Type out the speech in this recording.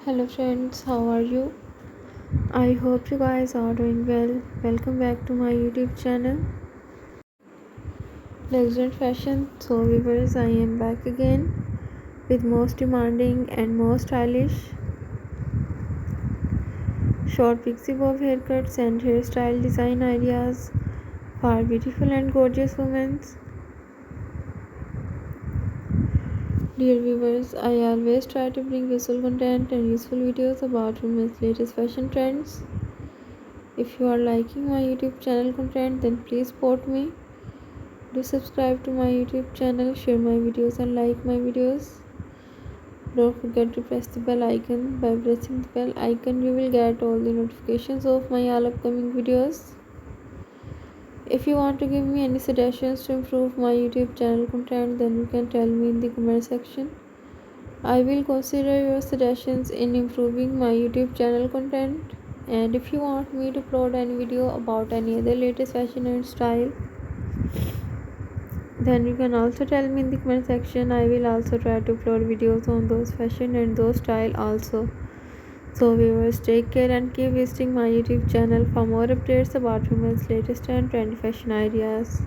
Hello friends, how are you? I hope you guys are doing well. Welcome back to my YouTube channel, Luxury Fashion. So viewers, I am back again with most demanding and most stylish short pixie bob haircuts and hairstyle design ideas for beautiful and gorgeous women. Dear viewers, I always try to bring visual content and useful videos about women's latest fashion trends. If you are liking my YouTube channel content, then please support me. Do subscribe to my YouTube channel, share my videos and like my videos. Don't forget to press the bell icon. By pressing the bell icon, you will get all the notifications of my all upcoming videos. If you want to give me any suggestions to improve my YouTube channel content, then you can tell me in the comment section. I will consider your suggestions in improving my YouTube channel content. And if you want me to upload any video about any other latest fashion and style, then you can also tell me in the comment section. I will also try to upload videos on those fashion and those style also. So viewers, take care and keep visiting my YouTube channel for more updates about women's latest and trendy fashion ideas.